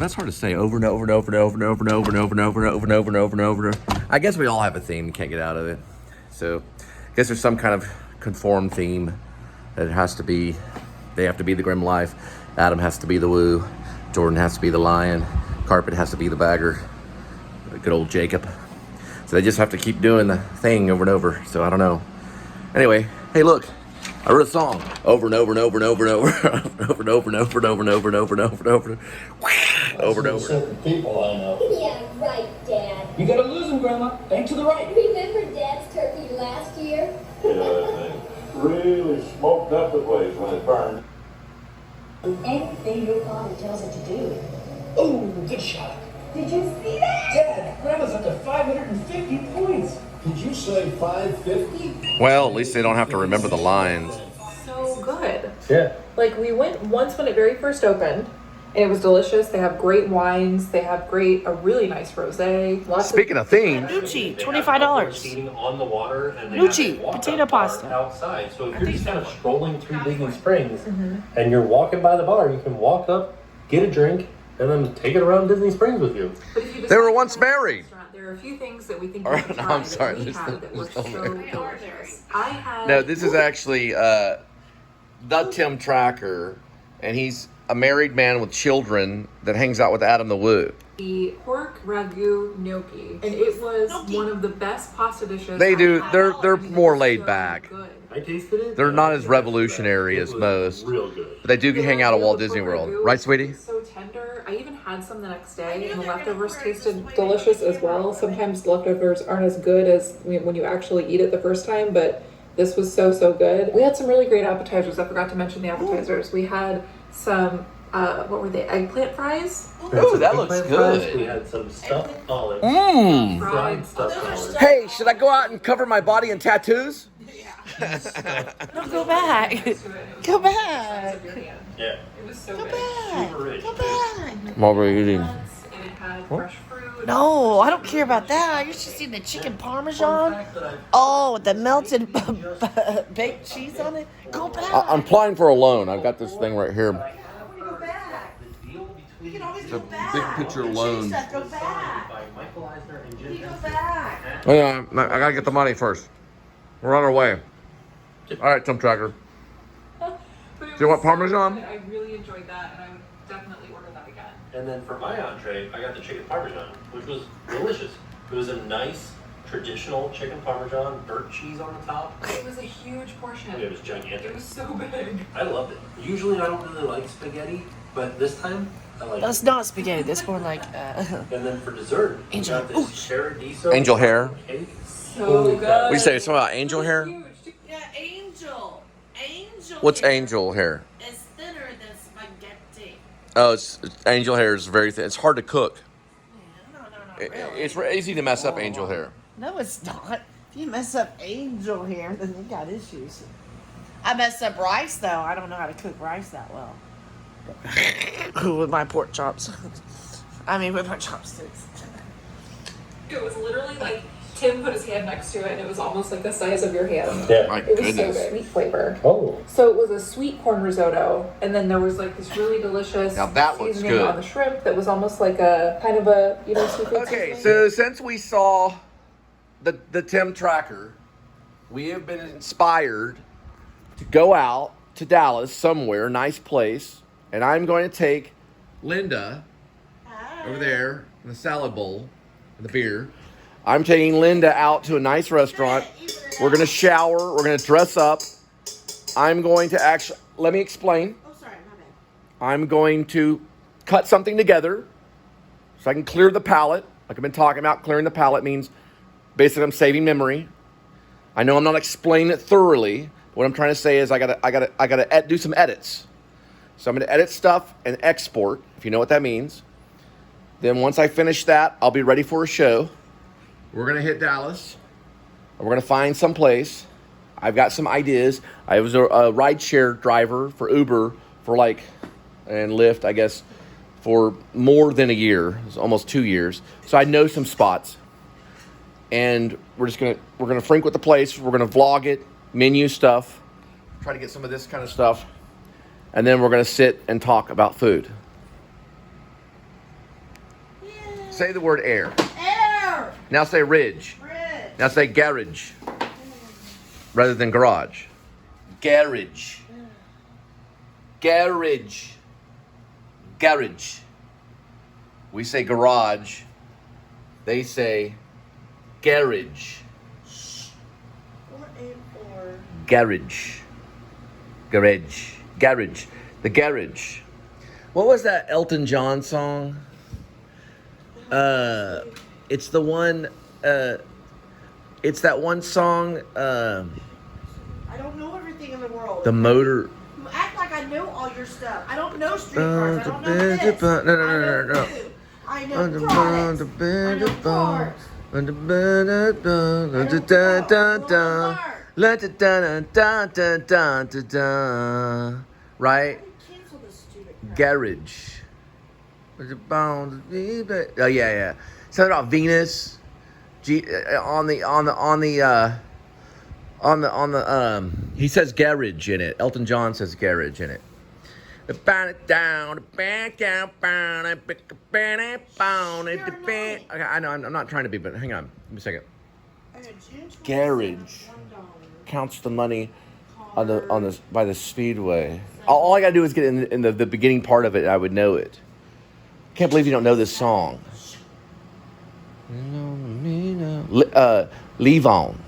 That's hard to say. Over and over and over and over and over and over and over and over and over and over and over and over. I guess we all have a theme. You can't get out of it. So, I guess there's some kind of conformed theme that it has to be. They have to be the Grim Life. Adam has to be the Woo. Jordan has to be the Lion. Carpet has to be the Bagger. Good old Jacob. So they just have to keep doing the thing over and over. So I don't know. Anyway, hey, look. I wrote a song over and over and over and over and over over and over and over and over and over and over and over and over and over. Certain people I know. Yeah, right, Dad. You gotta lose them, Grandma. Bank to the right. Remember Dad's turkey last year? Yeah, that thing really smoked up the place when it burned. Anything your father tells it to do. Oh, good shot. Did you see that? Dad, Grandma's up to 550 points. Did you say 550? Well, at least they don't have to remember the lines. So good. Yeah. Like, we went once when it very first opened, and it was delicious. They have great wines. They have a really nice rosé. Speaking of themes, Nucci, $25. Seating on the water, and they Nucci, have a walk-up potato bar pasta. outside. So if I you're think just kind of so. strolling through Disney Springs and you're walking by the bar, you can walk up, get a drink, and then take it around Disney Springs with you. But if you They were decide to once try the married. restaurant, there are a few things that we think Or- you should no, try I'm sorry, that we they're had still- that were they're so still married. delicious. I had... no, this is actually the Tim Tracker, and he's a married man with children that hangs out with Adam the Woo. the pork ragu gnocchi, and it was one of the best pasta dishes. They do. I've They're had. I mean, it more was laid so back. good. I tasted it. They're and not I as think that's revolutionary bad. as It was most. Real good. But they do The hang out at ragu, Walt the Disney pork World, ragu right, sweetie? was so tender. I even had some the next day, and the leftovers tasted delicious as well. Sometimes leftovers aren't as good as when you actually eat it the first time, but this was so good. We had some really great appetizers. I forgot to mention the appetizers. We had some what were they? Eggplant fries. Ooh, that looks good. We had some stuffed olives. Mmm. Fried stuffed olives. Hey, should I go out and cover my body in tattoos? No, go back. Go back. Yeah. It was so Go good. back. Super rich. Go back. What were you eating? And it had fresh fruit. No, I don't care about that. I used to see the chicken parmesan. Oh, with the melted baked cheese on it. Go back. I'm applying for a loan. I've got this thing right here. Go back. You can always go big back. picture The cheese loan. stuff, Go back. By Michael Eisner and Jim You go Henson. back. Oh, yeah, I gotta get the money first. We're on our way. All right, Tim Tracker. But it Do you want was so Parmesan? good. I really enjoyed that, and I would definitely order that again. And then for my entree, I got the chicken parmesan, which was delicious. It was a nice traditional chicken parmesan, burnt cheese on the top. It was a huge portion. It was gigantic. It was so big. I loved it. Usually I don't really like spaghetti, but this time I like That's it. not spaghetti. That's more like And then for dessert, we Angel- got this paradiso Angel hair. cake. So good. We say something about angel It was hair? huge. Yeah, angel. Angel. What's hair angel hair? is thinner than spaghetti. Oh, it's angel hair is very thin. It's hard to cook. Yeah, no, really. It's easy to mess up angel hair. No, it's not. If you mess up angel hair, then you got issues. I messed up rice, though. I don't know how to cook rice that well. With my pork chops. I mean, with my chopsticks. It was literally like Tim put his hand next to it, and it was almost like the size of your hand. Yeah. My It was so goodness. good. Sweet flavor. Oh. So it was a sweet corn risotto, and then there was like this really delicious Now that looks seasoning good. on the shrimp that was almost like a kind of a seafood Okay, seasoning. so since we saw the Tim Tracker, we have been inspired to go out to Dallas somewhere, nice place, and I'm going to take Linda over there in the salad bowl and the beer. I'm taking Linda out to a nice restaurant. We're going to shower. We're going to dress up. I'm going to actually, let me explain. Oh, sorry, my bad. I'm going to cut something together so I can clear the palate. Like I've been talking about, clearing the palate means basically I'm saving memory. I know I'm not explaining it thoroughly. What I'm trying to say is I gotta do some edits. So I'm gonna edit stuff and export, if you know what that means. Then once I finish that, I'll be ready for a show. We're gonna hit Dallas. We're gonna find some place. I've got some ideas. I was a rideshare driver for Uber and Lyft, I guess, for more than a year. It was almost 2 years. So I know some spots. And we're gonna frequent the place. We're gonna vlog it, menu stuff, try to get some of this kind of stuff, and then we're gonna sit and talk about food. Yeah. Say the word air. Air! Now say ridge. Bridge. Now say garage rather than garage. Garage. Garage. Garage. We say garage. They say garage. 484. Garage. Garage. Garage. The garage. What was that Elton John song? It's the one, it's that one song, I don't know everything in the world. the motor. You act like I know all your stuff. I don't know street cars. I don't know No. this. I know food. I know products. I know cars. Right? Cancel this stupid crap. Garage. Oh yeah. Something about Venus. He says garage in it. Elton John says garage in it. Okay, I know I'm not trying to be, but hang on. Give me a second. I got June 27th, Garage $1. counts the money on the by the speedway. All I gotta do is get in the beginning part of it, and I would know it. Can't believe you don't know this song. Leave on.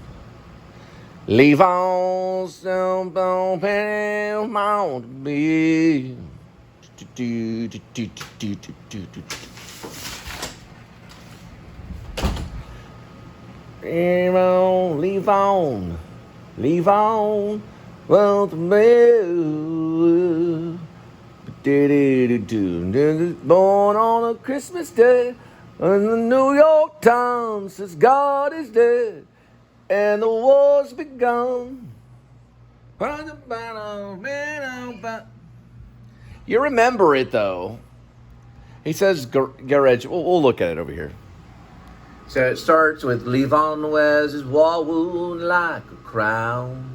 Leave on some on to be. Leave on, leave on, leave on, want to be. Born on a Christmas day, and the New York Times says God is dead, and the war's begun. You remember it though. He says garage. We'll look at it over here. So it starts with Levon wears his war wound like a crown.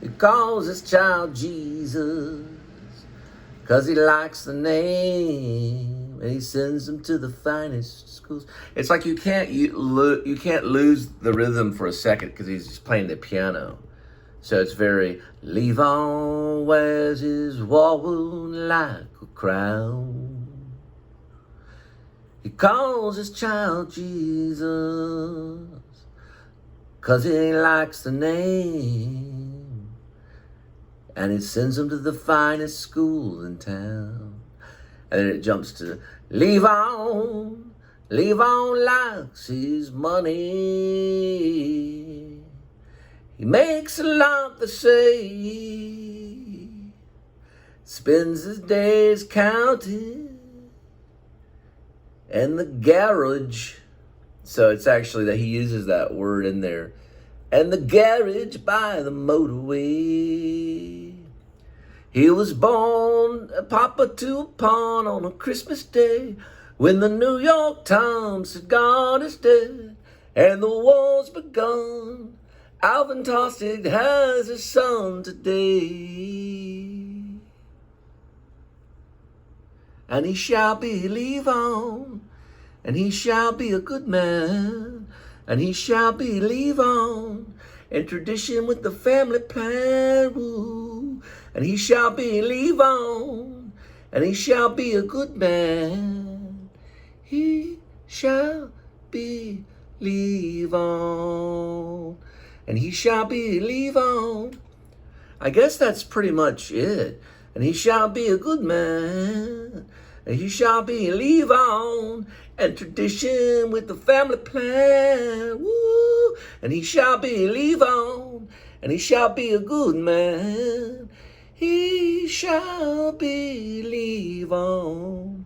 He calls his child Jesus, 'cause he likes the name, and he sends him to the finest schools. It's like you can't lose the rhythm for a second because he's just playing the piano. So it's very, Levon wears his war wound like a crown. He calls his child Jesus, 'cause he likes the name, and he sends him to the finest school in town. And then it jumps to, Levon likes his money. He makes a lot, they say, spends his days counting, and the garage. So it's actually that he uses that word in there. And the garage by the motorway. He was born a papa to a pawn on a Christmas day, when the New York Times said God is dead, and the war's begun. Alvin Tostig has a son today, and he shall believe on, and he shall be a good man, and he shall believe on, in tradition with the family plan, woo. And he shall believe on, and he shall be a good man, he shall believe on, and he shall believe on. I guess that's pretty much it. And he shall be a good man, and he shall believe on, and tradition with the family plan, woo. And he shall believe on, and he shall be a good man, he shall believe on.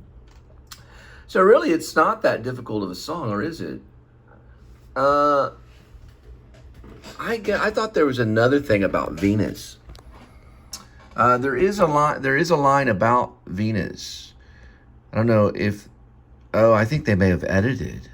So really, it's not that difficult of a song, or is it? I thought there was another thing about Venus. There is a line about Venus. I don't know if. Oh, I think they may have edited.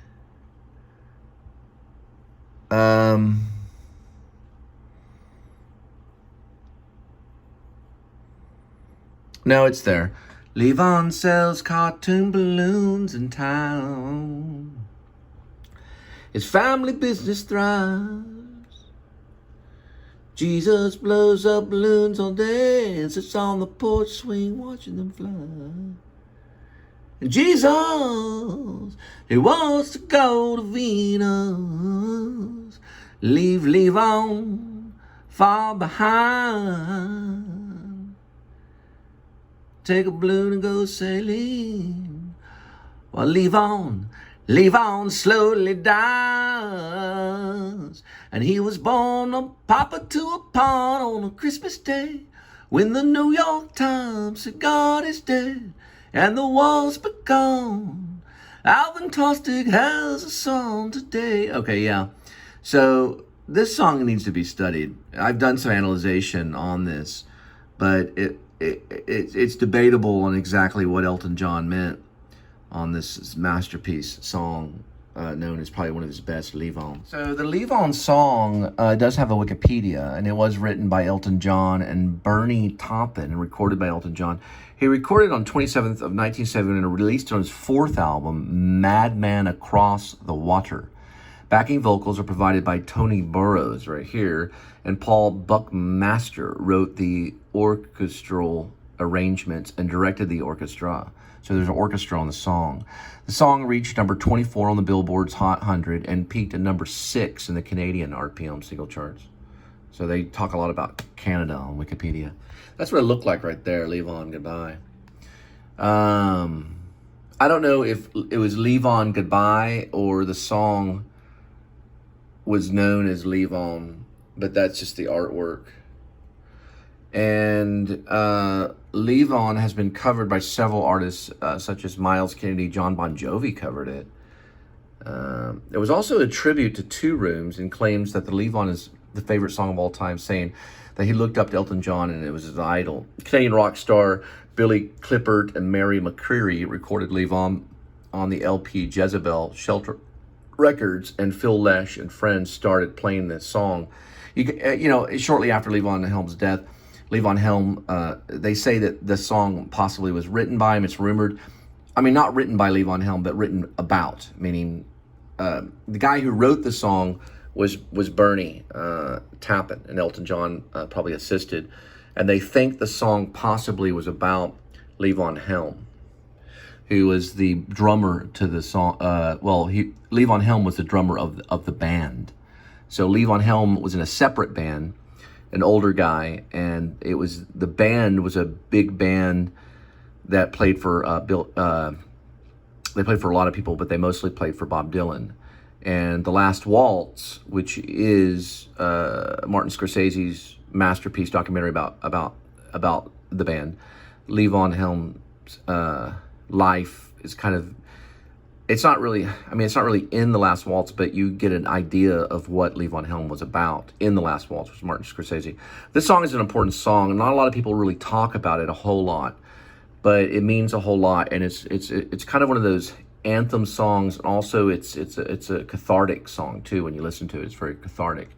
No, it's there. Levon sells cartoon balloons in town. His family business thrives. Jesus blows up balloons all day and sits on the porch swing watching them fly. And Jesus, he wants to go to Venus, leave Levon far behind. Take a balloon and go sailing, while Levon slowly dies. And he was born a papa to a pawn on a Christmas day, when the New York Times said God is dead, and the war's begun. Alvin Tostig has a song today. Okay, yeah. So this song needs to be studied. I've done some analyzation on this, but it's debatable on exactly what Elton John meant on this masterpiece song, known as probably one of his best, Levon. So the Levon song does have a Wikipedia, and it was written by Elton John and Bernie Taupin and recorded by Elton John. He recorded on 27th of 1970 and released on his fourth album, Madman Across the Water. Backing vocals are provided by Tony Burrows right here, and Paul Buckmaster wrote the orchestral arrangements and directed the orchestra. So there's an orchestra on the song. The song reached number 24 on the Billboard's Hot 100 and peaked at number 6 in the Canadian RPM single charts. So they talk a lot about Canada on Wikipedia. That's what it looked like right there, Leave On Goodbye. I don't know if it was Leave On Goodbye or the song was known as Leave On, but that's just the artwork. And Leave On has been covered by several artists, such as Miles Kennedy. John Bon Jovi covered it. There was also a tribute to Two Rooms and claims that the Leave On is the favorite song of all time, saying that he looked up to Elton John and it was his idol. Canadian rock star Billy Clifford and Mary McCreary recorded Leave On the LP Jezebel, Shelter Records, and Phil Lesh and friends started playing this song. You know, shortly after Levon Helm's death, Levon Helm, they say that the song possibly was written by him. It's rumored. I mean, not written by Levon Helm, but written about, meaning the guy who wrote the song was Bernie Taupin, and Elton John probably assisted. And they think the song possibly was about Levon Helm, who was the drummer to the song. Levon Helm was the drummer of the band. So Levon Helm was in a separate band, an older guy, and the band was a big band that played for they played for a lot of people, but they mostly played for Bob Dylan. And The Last Waltz, which is Martin Scorsese's masterpiece documentary about the band, Levon Helm's life is kind of, it's not really in The Last Waltz, but you get an idea of what Levon Helm was about in The Last Waltz, which was Martin Scorsese. This song is an important song, and not a lot of people really talk about it a whole lot, but it means a whole lot, and it's kind of one of those anthem songs. And also it's a cathartic song too. When you listen to it, it's very cathartic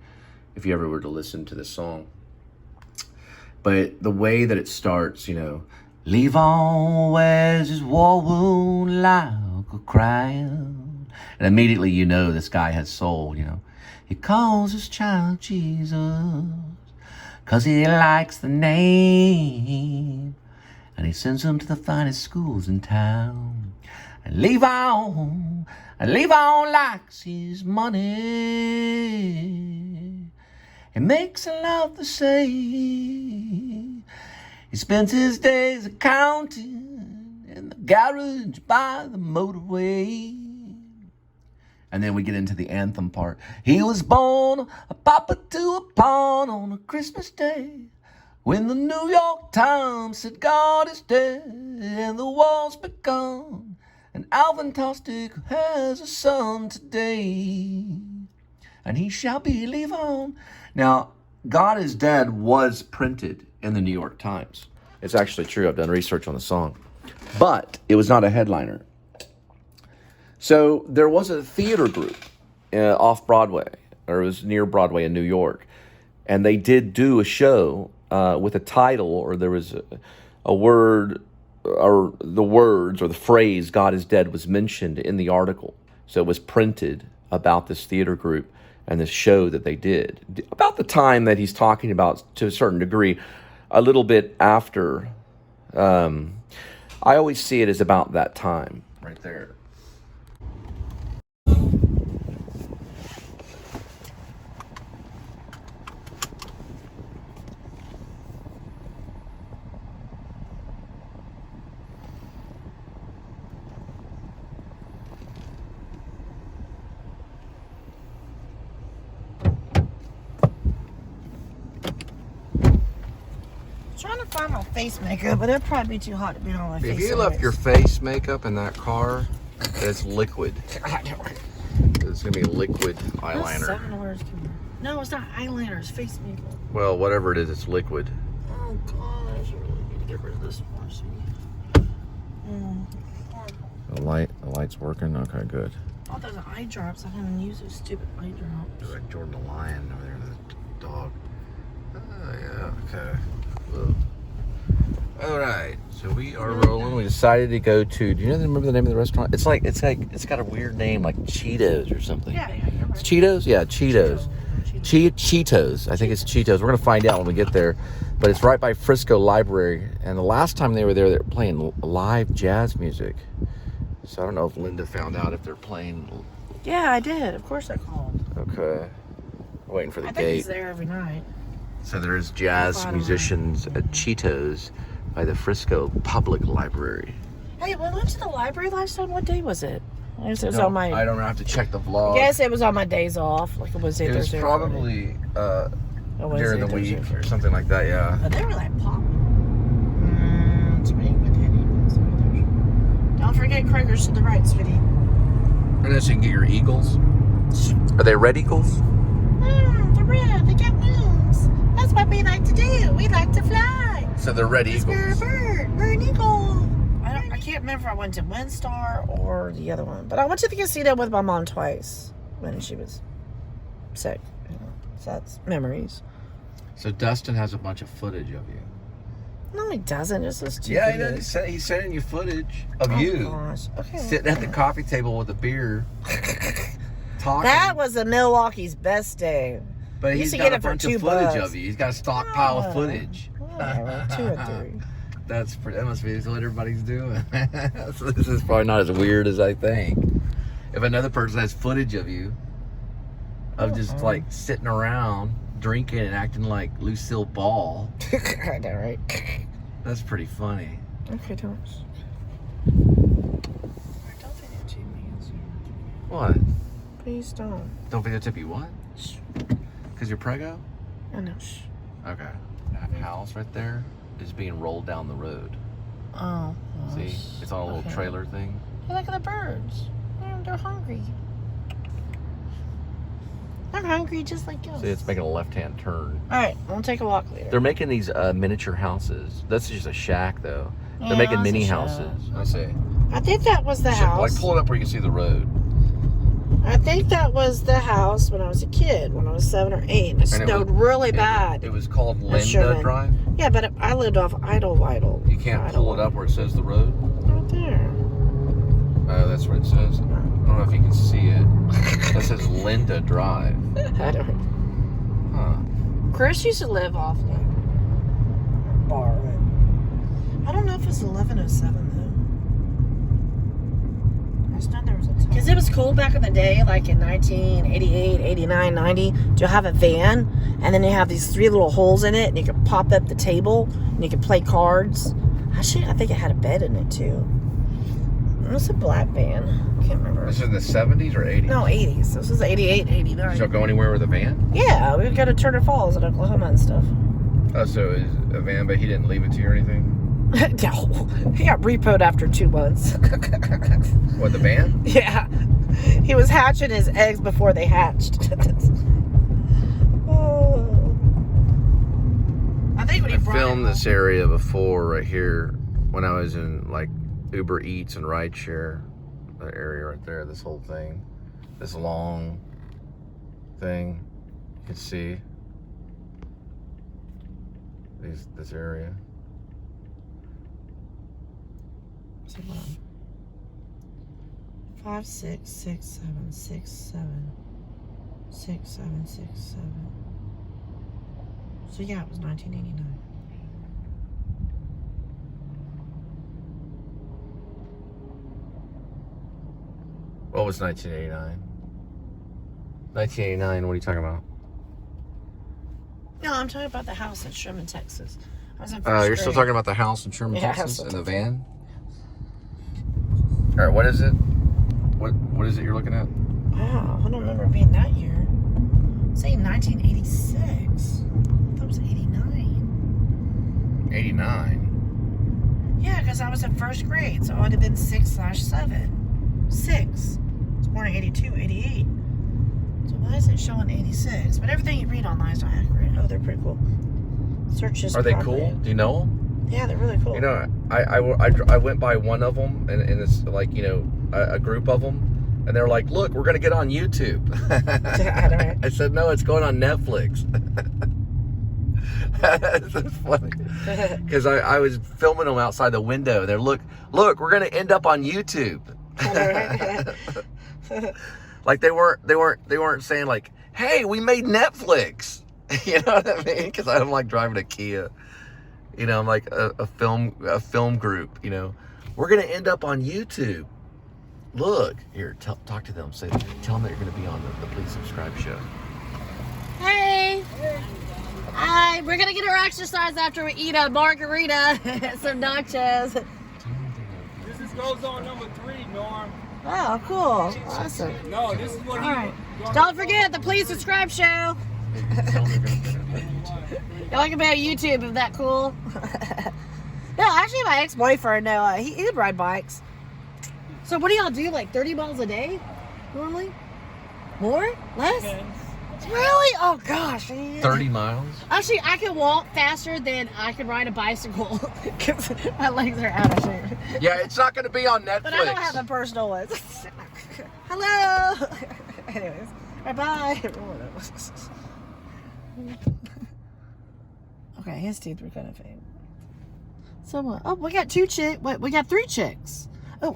if you ever were to listen to this song. But the way that it starts, you know, Levon wears his war wound like a crown, and immediately you know this guy has soul. You know, he calls his child Jesus 'cause he likes the name, and he sends him to the finest schools in town. And Levon likes his money. He makes a lot to say. He spends his days accounting in the garage by the motorway. And then we get into the anthem part. He was born a papa to a pawn on a Christmas day, when the New York Times said God is dead and the war's begun, and Alvin Tostig has a son today, and he shall be Levon. Now, God is Dead was printed in the New York Times. It's actually true. I've done research on the song. But it was not a headliner. So there was a theater group off Broadway, or it was near Broadway in New York, and they did do a show with a title, or there was a word, or the words, or the phrase God is Dead was mentioned in the article. So it was printed about this theater group and this show that they did. About the time that he's talking about, to a certain degree, a little bit after. I always see it as about that time, right there. Trying to find my face makeup, but it'd probably be too hot to be on my face. If you left your face makeup in that car, it's liquid. It's gonna be liquid eyeliner. No, it's not eyeliner, it's face makeup. Well, whatever it is, it's liquid. Oh gosh, I really need to get rid of this more. The light's working? Okay, good. Oh, those are eye drops. I haven't used those stupid eye drops. Like Jordan the Lion over there, the dog. Oh, yeah, okay. Whoa. All right, so we are rolling. We decided to go to. Do you remember the name of the restaurant? It's got a weird name, like Cheetos or something. Yeah, you're right. It's Cheetos? Yeah, Cheetos. Cheetos. I think it's Cheetos. We're gonna find out when we get there. But it's right by Frisco Library. And the last time they were there, they were playing live jazz music. So I don't know if Linda found out if they're playing. Yeah, I did. Of course I called. Okay. Waiting for the I think gate. he's there every night. So there's jazz musicians at Cheetos by the Frisco Public Library. Hey, we went to the library last time. What day was it? I guess it was on my. I don't have to check the vlog. I guess it was on my days off. Like it was It was probably during the week or something like that, yeah. But they were like pop. Don't forget Kroger's to the right, sweetie. And then so you can get your eagles. Are they red eagles? They're red. They got wings. That's what we like to do. We like to fly. So they're red eagles. We're a bird. We're an eagle. I can't remember if I went to WinStar or the other one. But I went to the casino with my mom twice when she was sick. You know, so that's memories. So Dustin has a bunch of footage of you. No, he doesn't. Just those two Yeah, he videos. does. He's sending you footage of Oh, you gosh. Okay. sitting at the coffee table with a beer, talking. That was the Milwaukee's best day. But used he's to got get a it for bunch of $2. footage of you. He's got a stockpile of Oh. footage. Whatever, 2 or 3. That must be what everybody's doing. So this is probably not as weird as I think. If another person has footage of you, of just like sitting around drinking and acting like Lucille Ball, I know, right? that's pretty funny. Okay, don't. Don't videotape me. What? Please don't. Don't videotape you what? Shh. Because you're preggo? I know. Shh. Okay. That house right there is being rolled down the road. Oh. See? It's on a little Okay. trailer thing. Hey, look at the birds. They're hungry. They're hungry just like us. See, it's making a left-hand turn. All right, we'll take a walk later. They're making these miniature houses. That's just a shack, though. They're Yeah, making that's mini a shack. houses. I see. I think that was the house. Like, pull it up where you can see the road. I think that was the house when I was a kid, when I was 7 or 8. And it snowed really bad. It was called That's Linda Sherman. Drive. Yeah, but I lived off Idle. You can't pull it up where it says the road. Right there. Oh, that's what it says. I don't know if you can see it. That says Linda Drive. I don't. Huh. Chris used to live off the bar. I don't know if it's 1107 though. I just know there was a time. Because it was cool back in the day, like in 1988, 89, 90, to have a van, and then you have these 3 little holes in it, and you could pop up the table, and you could play cards. Actually, I think it had a bed in it too. It was a black van. I can't remember. This is in the 70s or 80s? No, 80s. This was 88, 89. Did y'all go anywhere with a van? Yeah, we would go to Turner Falls in Oklahoma and stuff. Oh, so it was a van, but he didn't leave it to you or anything? No, he got repoed after 2 months. What, the van? Yeah, he was hatching his eggs before they hatched. Oh. I think when he I brought filmed it this area before right here when I was in like Uber Eats and rideshare. The area right there, this whole thing. This long thing. You can see this area. 5, 6, 6, 7, 6, 7, 6, 7, 6, 7. So yeah, it was 1989. What was 1989? 1989, what are you talking about? No, I'm talking about the house in Sherman, Texas. I was in first You're grade. still talking about the house in Sherman, Yeah, Texas, house in the van? All right, what is it? What is it you're looking at? Wow, I don't remember it being that year. Say 1986. That was 89. 89. Yeah, because I was in first grade, so I would have been 6/7. 6. I was born in 82, 88. So why is it showing 86? But everything you read online is not accurate. Oh, they're pretty cool. Search this Are they property. cool? Do you know them? Yeah, they're really cool. You know, I went by one of them, and it's like, you know, a group of them, and they're like, look, we're going to get on YouTube. I said, no, it's going on Netflix. That's funny. Because I was filming them outside the window, and they're, look, we're going to end up on YouTube. Like they weren't saying like, hey, we made Netflix. You know what I mean? Because I don't like driving a Kia. You know, I'm like a film group. You know, we're gonna end up on YouTube. Look here, talk to them. Tell them that you're gonna be on the Please Subscribe show. Hey. Hi. We're gonna get our exercise after we eat a margarita and some nachos. This is goes on number 3, Norm. Oh, cool. Awesome. No, this is what All right. Don't forget the Please Subscribe show. Y'all can be on YouTube. Is that cool? No, actually, my ex-boyfriend, no, he'd ride bikes. So what do y'all do? Like 30 miles a day, normally? More? Less? Really? Oh gosh. 30 miles? Actually, I can walk faster than I can ride a bicycle because my legs are out of shape. Yeah, it's not going to be on Netflix. But I don't have a personal one. Hello. Anyways, bye. Okay, his teeth were kind of fake. So what? Oh, we got 2 chicks. Wait, we got 3 chicks. Oh,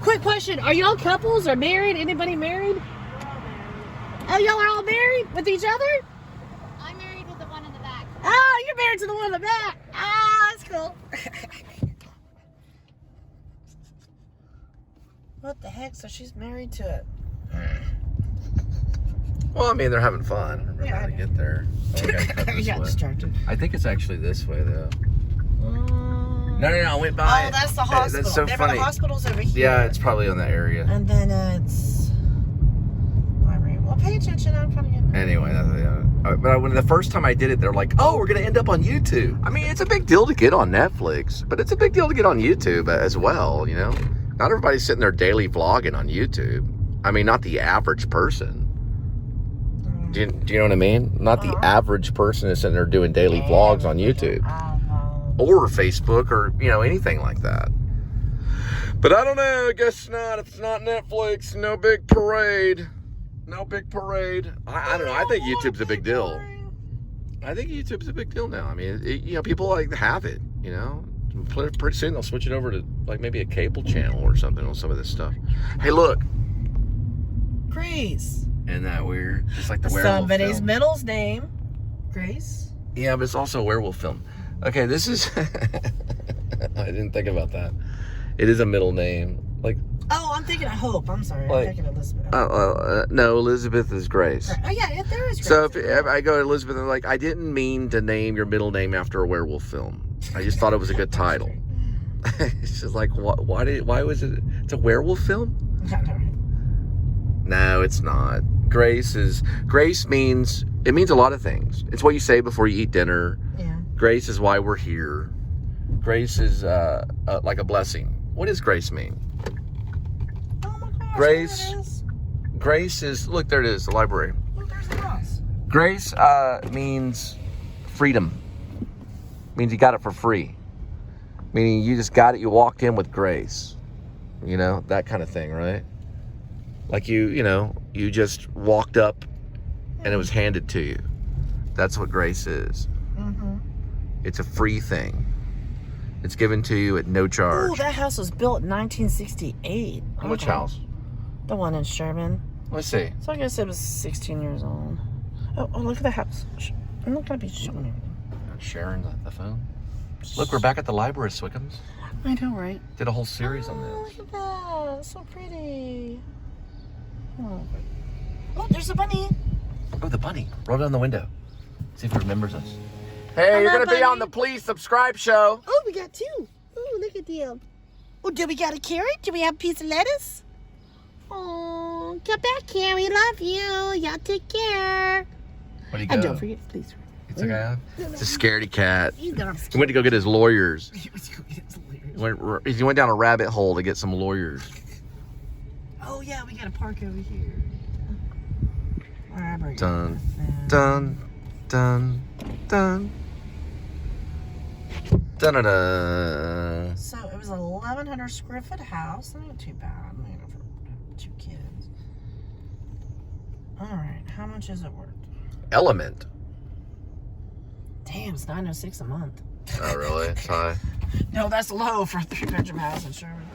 quick question: are y'all couples or married? Anybody married? Oh, y'all are all married with each other? I'm married with the one in the back. Oh, you're married to the one in the back. Ah, that's cool. What the heck? So she's married to it. Well, I mean, they're having fun. Remember how to get there. Oh, we gotta cut this You got way. distracted. I think it's actually this way, though. No, I went by. Oh, that's the hospital. That's so Remember funny. the hospital's over here. Yeah, it's probably on that area. And then it's library. Well, pay attention. I'm kind of getting. Anyway, but when the first time I did it, they're like, "Oh, we're gonna end up on YouTube." I mean, it's a big deal to get on Netflix, but it's a big deal to get on YouTube as well. You know, not everybody's sitting there daily vlogging on YouTube. I mean, not the average person. Do you know what I mean? Not the average person is sitting there doing daily vlogs on YouTube or Facebook or, you know, anything like that. But I don't know. I guess not. If it's not Netflix, no big parade. No big parade. I don't know. I think YouTube's a big deal. I think YouTube's a big deal now. I mean, you know, people like have it, you know. Pretty soon they'll switch it over to like maybe a cable channel or something on some of this stuff. Hey, look. Grace. Isn't that weird? Just like the werewolf Somebody's film. middle's name. Grace. Yeah, but it's also a werewolf film. Okay, this is... I didn't think about that. It is a middle name. Like... Oh, I'm thinking of Hope. I'm sorry. Like, I'm thinking of Elizabeth. no, Elizabeth is Grace. Oh, yeah, there is Grace. So if I go to Elizabeth, I'm like, I didn't mean to name your middle name after a werewolf film. I just thought it was a good title. It's just like, why was it... It's a werewolf film? No, it's not. Grace means, it means a lot of things. It's what you say before you eat dinner. Yeah. Grace is why we're here. Grace is like a blessing. What does grace mean? Oh my gosh. Grace is, look, there it is, the library. Look, there's the house. Grace means freedom. Means you got it for free. Meaning you just got it, you walked in with grace. You know, that kind of thing, right? Like you know, you just walked up and it was handed to you. That's what grace is. Mm-hmm. It's a free thing. It's given to you at no charge. Ooh, that house was built in 1968. Which house? The one in Sherman. Let's see. So I guess it was 16 years old. Oh, look at the house. I'm not going to be showing you. Sharing the phone. Look, we're back at the library, Swickums. I know, right? Did a whole series on Oh, this. look at that. It's so pretty. Oh, there's a bunny. Oh, the bunny. Roll down the window. See if he remembers us. Hey, you're going to be on the Please Subscribe show. Oh, we got 2. Oh, look at them. Oh, do we got a carrot? Do we have a piece of lettuce? Oh, get back here. We love you. Y'all take care. What do you And got? don't forget, please. It's okay. It's a scaredy cat. He's gonna He went to go get his lawyers. He went down a rabbit hole to get some lawyers. Oh, yeah, we got to park over here. Dun, dun, dun, dun. Dun, dun, dun. So it was a 1,100 square foot house. Not too bad, you know, for 2 kids. All right, how much is it worth? Element. Damn, it's $906 a month. Oh, really? It's high. No, that's low for a 3-bedroom house in Sherman.